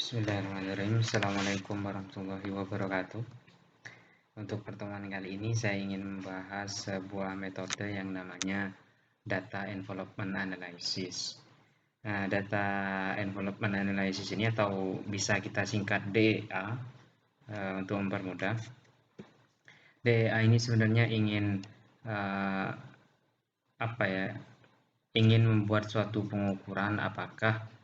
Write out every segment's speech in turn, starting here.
Bismillahirrahmanirrahim. Assalamualaikum warahmatullahi wabarakatuh. Untuk pertemuan kali ini saya ingin membahas sebuah metode yang namanya Data Envelopment Analysis. Nah, Data Envelopment Analysis ini atau bisa kita singkat DEA untuk mempermudah. DEA ini sebenarnya ingin uh, ingin membuat suatu pengukuran apakah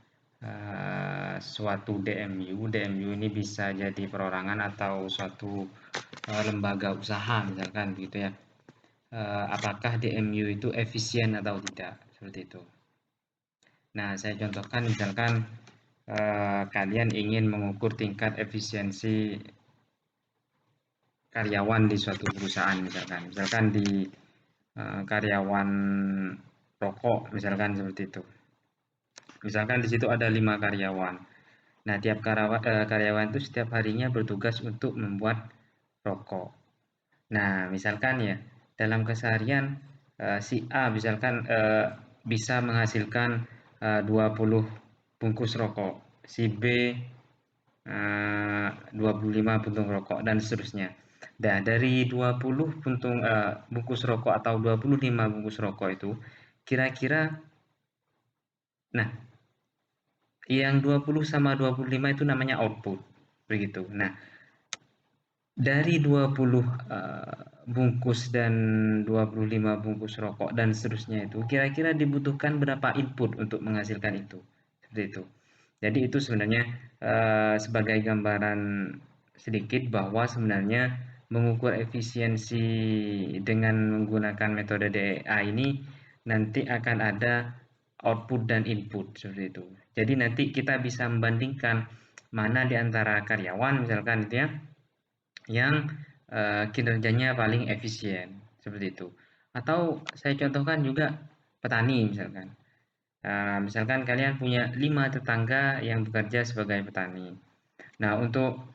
suatu DMU ini bisa jadi perorangan atau suatu lembaga usaha misalkan gitu ya. Apakah DMU itu efisien atau tidak seperti itu. Nah, saya contohkan misalkan kalian ingin mengukur tingkat efisiensi karyawan di suatu perusahaan misalkan di karyawan rokok misalkan seperti itu. Misalkan di situ ada 5 karyawan. Nah, tiap karyawan itu setiap harinya bertugas untuk membuat rokok. Nah, misalkan ya, dalam keseharian si A misalkan bisa menghasilkan 20 bungkus rokok, si B 25 puntung rokok dan seterusnya. Nah, dari 20 bungkus rokok atau 25 bungkus rokok itu kira-kira nah, yang 20 sama 25 itu namanya output begitu. Nah, dari 20 bungkus dan 25 bungkus rokok dan seterusnya itu kira-kira dibutuhkan berapa input untuk menghasilkan itu. Seperti itu. Jadi itu sebenarnya sebagai gambaran sedikit bahwa sebenarnya mengukur efisiensi dengan menggunakan metode DEA ini nanti akan ada output dan input seperti itu. Jadi nanti kita bisa membandingkan mana di antara karyawan misalkan itu ya yang kinerjanya paling efisien seperti itu. Atau saya contohkan juga petani misalkan. Misalkan kalian punya 5 tetangga yang bekerja sebagai petani. Nah, untuk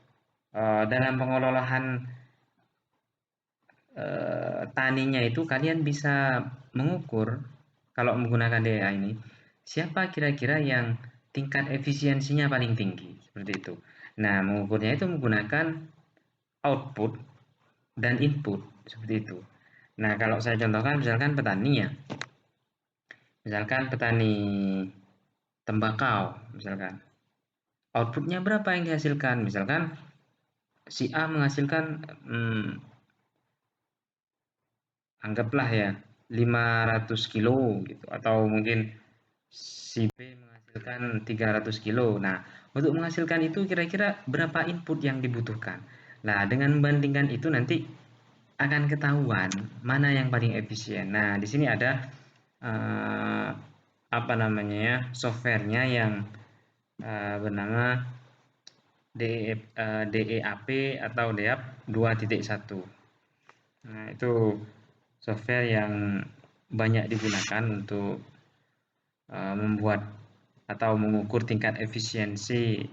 dalam pengelolaan taninya itu kalian bisa mengukur kalau menggunakan DEA ini siapa kira-kira yang tingkat efisiensinya paling tinggi seperti itu. Nah, mengukurnya itu menggunakan output dan input seperti itu. Nah, kalau saya contohkan misalkan petani ya. Misalkan petani tembakau misalkan. Outputnya berapa yang dihasilkan? Misalkan si A menghasilkan anggaplah ya 500 kilo gitu atau mungkin si B menghasilkan 300 kilo. Nah, untuk menghasilkan itu kira-kira berapa input yang dibutuhkan. Nah, dengan membandingkan itu nanti akan ketahuan mana yang paling efisien. Nah, di sini ada apa namanya ya, softwarenya yang bernama DEAP atau DEAP 2.1. Nah, itu software yang banyak digunakan untuk membuat atau mengukur tingkat efisiensi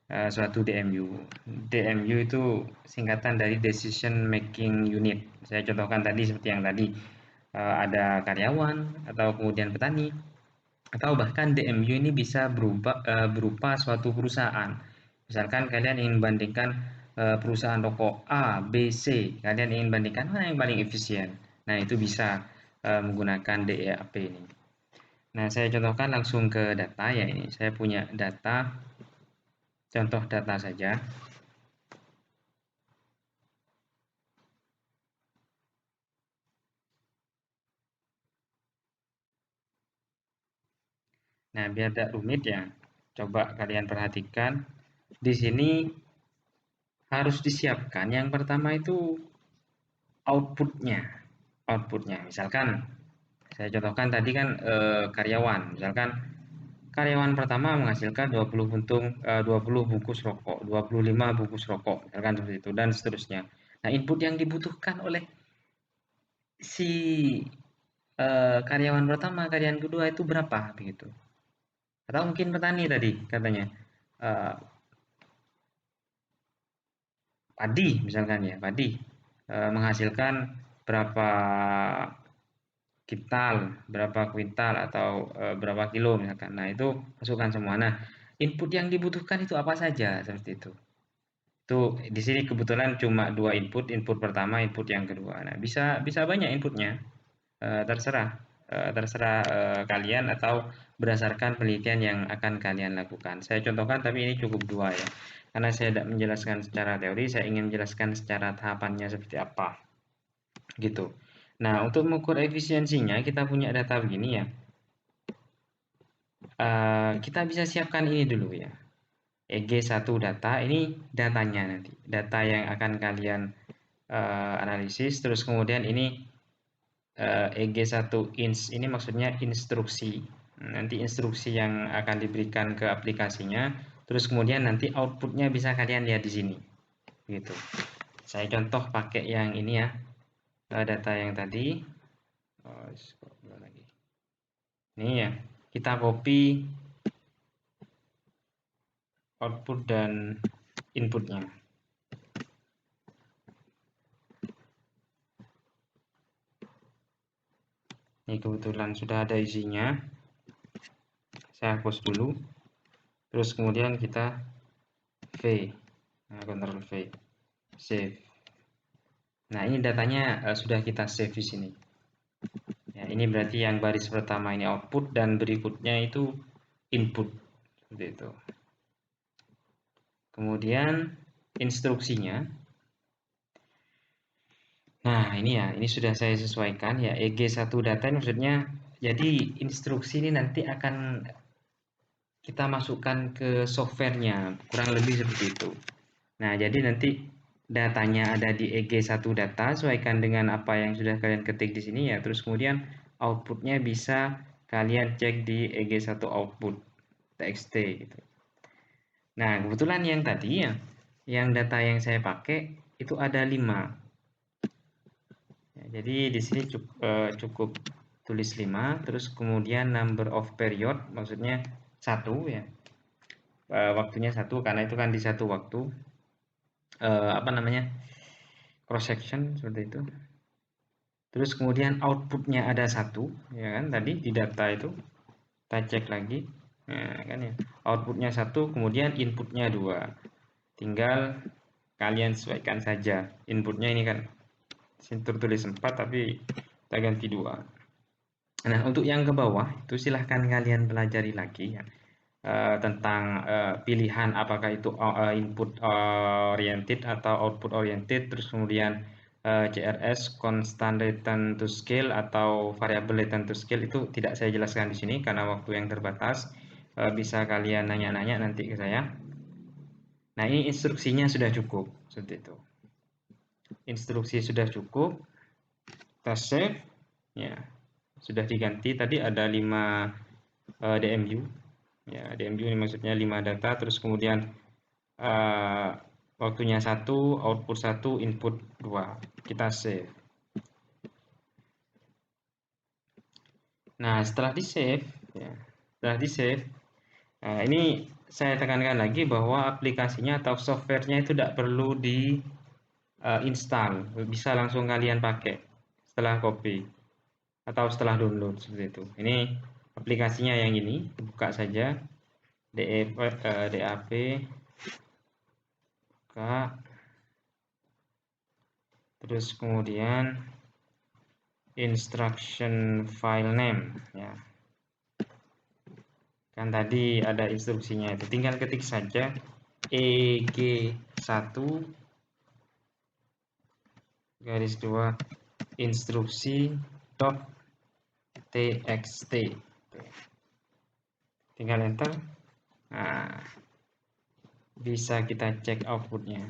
suatu DMU. DMU itu singkatan dari Decision Making Unit. Saya contohkan tadi seperti yang tadi ada karyawan atau kemudian petani atau bahkan DMU ini bisa berupa suatu perusahaan. Misalkan kalian ingin bandingkan perusahaan rokok A, B, C, kalian ingin bandingkan mana yang paling efisien. Nah, itu bisa menggunakan DEAP ini. Nah, saya contohkan langsung ke data ya ini. Saya punya data, contoh data saja. Nah, biar tidak rumit ya, coba kalian perhatikan. Di sini harus disiapkan. Yang pertama itu outputnya. Outputnya, misalkan saya contohkan tadi kan karyawan. Misalkan karyawan pertama menghasilkan 20 20 bungkus rokok, 25 bungkus rokok, misalkan seperti itu dan seterusnya. Nah, input yang dibutuhkan oleh si karyawan pertama, karyawan kedua itu berapa begitu. Atau mungkin petani tadi katanya. Eh, Padi misalkan ya, padi menghasilkan berapa kintal, berapa kuintal atau berapa kilo misalkan. Nah, itu masukkan semua. Nah, input yang dibutuhkan itu apa saja, seperti itu. Tuh, di sini kebetulan cuma 2 input, input pertama, input yang kedua. Nah, bisa bisa banyak inputnya, terserah, kalian atau berdasarkan penelitian yang akan kalian lakukan. Saya contohkan, tapi ini cukup 2 ya. Karena saya tidak menjelaskan secara teori, saya ingin menjelaskan secara tahapannya seperti apa, gitu. Nah, untuk mengukur efisiensinya, kita punya data begini ya. Kita bisa siapkan ini dulu ya. EG1 data, ini datanya nanti. Data yang akan kalian analisis, terus kemudian ini EG1 ins, ini maksudnya instruksi. Nanti instruksi yang akan diberikan ke aplikasinya, terus kemudian nanti outputnya bisa kalian lihat di sini. Gitu. Saya contoh pakai yang ini ya, data yang tadi. Ini ya, kita copy output dan inputnya. Ini kebetulan sudah ada isinya. Saya hapus dulu. Terus kemudian kita V. Nah, Ctrl V. Save. Nah, ini datanya sudah kita save di sini. Ya, ini berarti yang baris pertama ini output dan berikutnya itu input. Seperti itu. Kemudian instruksinya. Nah, ini ya, ini sudah saya sesuaikan ya. EG1 data ini maksudnya, jadi instruksi ini nanti akan kita masukkan ke softwarenya, kurang lebih seperti itu. Nah, jadi nanti datanya ada di EG1 data, sesuaikan dengan apa yang sudah kalian ketik di sini ya. Terus kemudian outputnya bisa kalian cek di EG1 output txt gitu. Nah, kebetulan yang tadi ya, yang data yang saya pakai itu ada 5. Ya, jadi di sini cukup tulis 5, terus kemudian number of period, maksudnya 1 ya. Waktunya 1 karena itu kan di satu waktu. Apa namanya? Cross section seperti itu. Terus kemudian outputnya ada 1, ya kan? Tadi di data itu kita cek lagi. Nah, kan ya. Outputnya 1, kemudian inputnya 2. Tinggal kalian sesuaikan saja. Inputnya ini kan tertulis 4 tapi kita ganti 2. Nah, untuk yang ke bawah itu silahkan kalian pelajari lagi ya, tentang pilihan apakah itu input oriented atau output oriented, terus kemudian CRS constant return to scale atau variable return to scale itu tidak saya jelaskan di sini karena waktu yang terbatas. Bisa kalian nanya-nanya nanti ke saya. Nah, ini instruksinya sudah cukup seperti itu. Instruksi sudah cukup, kita save ya. Sudah diganti tadi ada 5 DMU ya. DMU ini maksudnya 5 data, terus kemudian waktunya 1, output 1, input 2. Kita save. Nah, setelah di save ya, ini saya tekankan lagi bahwa aplikasinya atau softwarenya itu tidak perlu di install, bisa langsung kalian pakai setelah copy atau setelah download seperti itu. Ini aplikasinya yang ini, buka saja DAP buka, terus kemudian instruction file name ya. Kan tadi ada instruksinya itu, tinggal ketik saja EG1 garis 2 instruksi .txt, tinggal enter. Nah, bisa kita cek outputnya.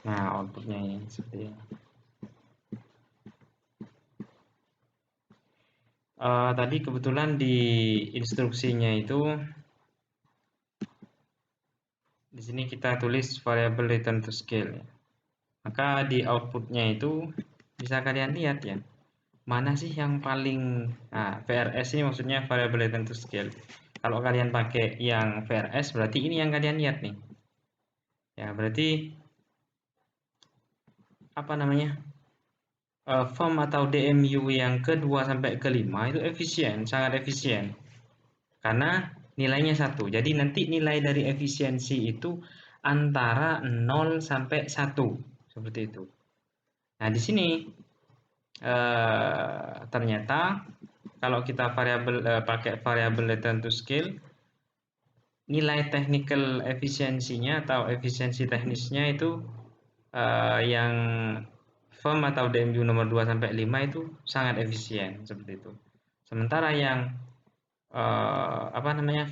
Nah, outputnya ini seperti ini. Tadi kebetulan di instruksinya itu di sini kita tulis variable return to scale ya. Maka di outputnya itu bisa kalian lihat ya, mana sih yang paling, nah, VRS ini maksudnya variable return to scale. Kalau kalian pakai yang VRS berarti ini yang kalian lihat nih ya, berarti apa namanya, form atau DMU yang ke-2 sampai ke-5 itu efisien, sangat efisien. Karena nilainya 1. Jadi nanti nilai dari efisiensi itu antara 0 sampai 1. Seperti itu. Nah, di sini ternyata kalau kita pakai variabel return to scale, nilai technical efisiensinya atau efisiensi teknisnya itu yang firm atau DMU nomor 2 sampai 5 itu sangat efisien seperti itu. Sementara yang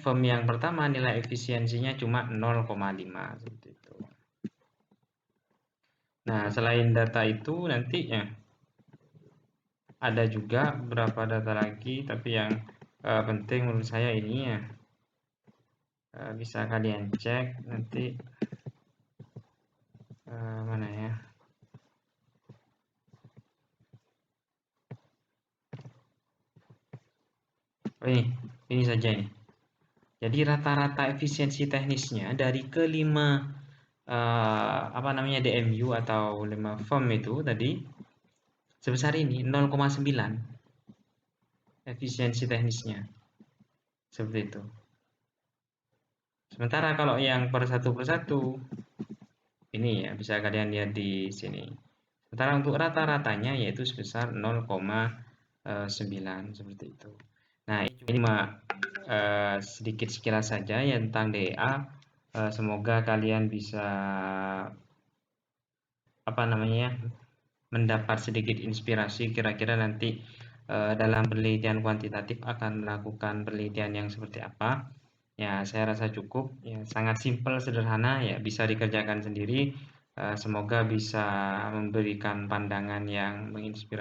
firm yang pertama nilai efisiensinya cuma 0,5 seperti itu. Nah, selain data itu nanti ya ada juga beberapa data lagi, tapi yang penting menurut saya ini ya bisa kalian cek nanti mana ya. Oh, ini saja ini. Jadi rata-rata efisiensi teknisnya dari kelima DMU atau 5 firm itu tadi sebesar ini 0,9 efisiensi teknisnya. Seperti itu. Sementara kalau yang per satu ini ya bisa kalian lihat di sini. Sementara untuk rata-ratanya yaitu sebesar 0,9 seperti itu. Nah, ini cuma sedikit sekilas saja ya tentang DEA. Semoga kalian bisa mendapat sedikit inspirasi kira-kira nanti dalam penelitian kuantitatif akan melakukan penelitian yang seperti apa. Ya, saya rasa cukup. Ya, sangat simpel, sederhana, ya bisa dikerjakan sendiri. Semoga bisa memberikan pandangan yang menginspirasi.